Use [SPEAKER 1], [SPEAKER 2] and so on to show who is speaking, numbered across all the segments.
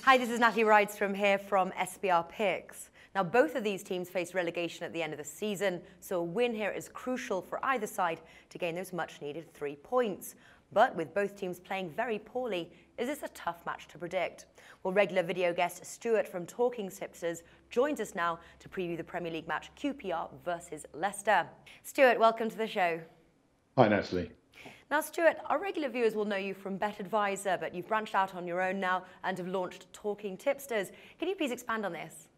[SPEAKER 1] Hi, this is Natalie Rydstrom here from SBR Picks. Now, both of these teams face relegation at the end of the season, so a win here is crucial for either side to gain those much-needed 3 points. But with both teams playing very poorly, is this a tough match to predict? Well, regular video guest Stewart from Talking Tipsters joins us now to preview the Premier League match QPR versus Leicester. Stewart, welcome to the show.
[SPEAKER 2] Hi, Natalie.
[SPEAKER 1] Now, Stewart, our regular viewers will know you from BetAdvisor, but you've branched out on your own now and have launched Talking Tipsters. Can you please expand on this?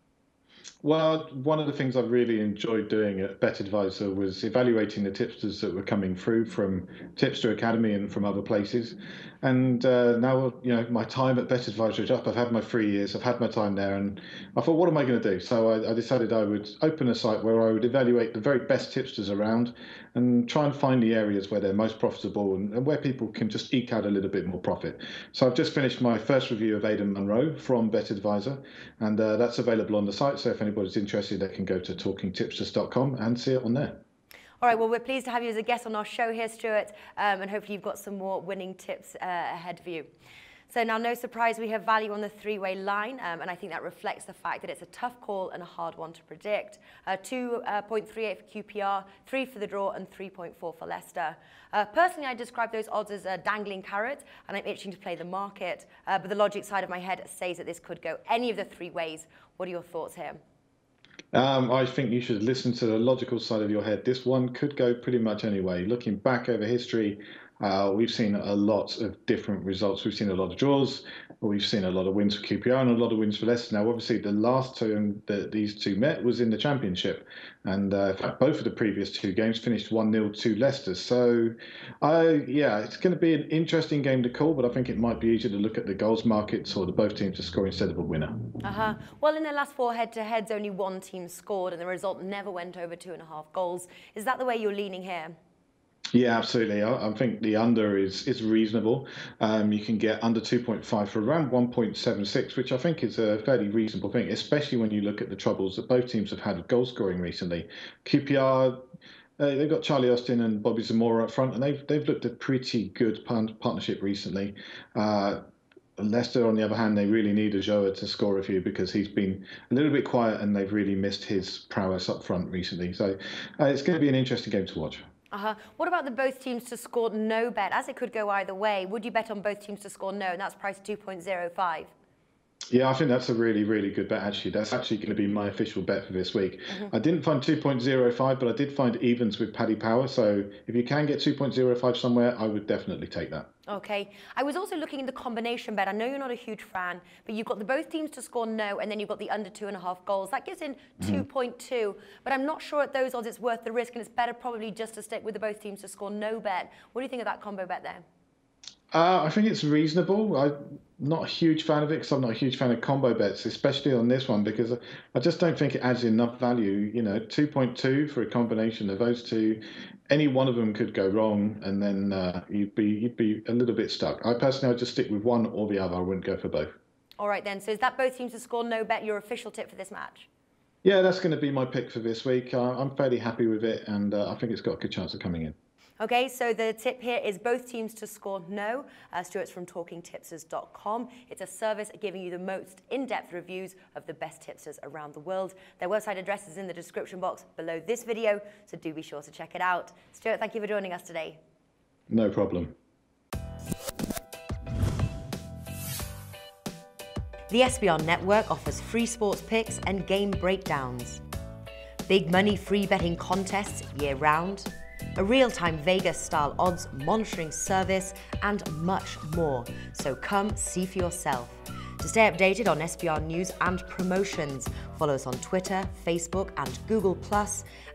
[SPEAKER 2] Well, one of the things I really enjoyed doing at BetAdvisor was evaluating the tipsters that were coming through from Tipster Academy and from other places. And now, my time at BetAdvisor is up. I've had my 3 years. I've had my time there, and I thought, what am I going to do? So I decided I would open a site where I would evaluate the very best tipsters around and try and find the areas where they're most profitable and where people can just eke out a little bit more profit. So I've just finished my first review of Aidan Munro from BetAdvisor, and that's available on the site. So if anybody's interested, they can go to talkingtipsters.com and see it on there.
[SPEAKER 1] All right, well, we're pleased to have you as a guest on our show here, Stewart, and hopefully you've got some more winning tips ahead of you. So now, no surprise, we have value on the three-way line, and I think that reflects the fact that it's a tough call and a hard one to predict. 2.38 for QPR, 3 for the draw, and 3.4 for Leicester. Personally, I describe those odds as a dangling carrot, and I'm itching to play the market. But the logic side of my head says that this could go any of the three ways. What are your thoughts here?
[SPEAKER 2] I think you should listen to the logical side of your head. This one could go pretty much any way. Looking back over history, we've seen a lot of different results. We've seen a lot of draws. We've seen a lot of wins for QPR and a lot of wins for Leicester. Now, obviously, the last time that these two met was in the Championship. And in fact, both of the previous two games finished 1-0 to Leicester. So, it's going to be an interesting game to call, but I think it might be easier to look at the goals markets or the both teams to score instead of a winner.
[SPEAKER 1] Well, in the last 4 head-to-heads, only one team scored, and the result never went over 2.5 goals. Is that the way you're leaning here?
[SPEAKER 2] Yeah, absolutely. I think the under is reasonable. You can get under 2.5 for around 1.76, which I think is a fairly reasonable thing, especially when you look at the troubles that both teams have had with goal scoring recently. QPR, they've got Charlie Austin and Bobby Zamora up front, and they've looked a pretty good partnership recently. Leicester, on the other hand, they really need Ajoa to score a few because he's been a little bit quiet and they've really missed his prowess up front recently. So it's going to be an interesting game to watch.
[SPEAKER 1] What about the both teams to score no bet, as it could go either way? Would you bet on both teams to score no, and that's priced 2.05?
[SPEAKER 2] Yeah, I think that's a really, really good bet, actually. That's actually going to be my official bet for this week. I didn't find 2.05, but I did find evens with Paddy Power. So if you can get 2.05 somewhere, I would definitely take that.
[SPEAKER 1] Okay. I was also looking at the combination bet. I know you're not a huge fan, but you've got the both teams to score no, and then you've got the under 2.5 goals. That gives in 2.2, but I'm not sure at those odds it's worth the risk, and it's better probably just to stick with the both teams to score no bet. What do you think of that combo bet there?
[SPEAKER 2] I think it's reasonable. I'm not a huge fan of it because I'm not a huge fan of combo bets, especially on this one, because I just don't think it adds enough value. 2.2 for a combination of those two, any one of them could go wrong, and then you'd be a little bit stuck. I personally, I'd just stick with one or the other. I wouldn't go for both. All
[SPEAKER 1] right then. So is that both teams to score no bet your official tip for this match?
[SPEAKER 2] Yeah, that's going to be my pick for this week. I'm fairly happy with it, and I think it's got a good chance of coming in.
[SPEAKER 1] Okay, so the tip here is both teams to score no. Stewart's from talkingtipsters.com. It's a service giving you the most in-depth reviews of the best tipsters around the world. Their website address is in the description box below this video, so do be sure to check it out. Stewart, thank you for joining us today.
[SPEAKER 2] No problem.
[SPEAKER 1] The SBR network offers free sports picks and game breakdowns, big money free betting contests year-round, a real-time Vegas-style odds monitoring service, and much more. So come see for yourself. To stay updated on SBR news and promotions, follow us on Twitter, Facebook, and Google+,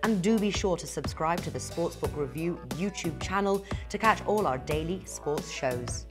[SPEAKER 1] and do be sure to subscribe to the Sportsbook Review YouTube channel to catch all our daily sports shows.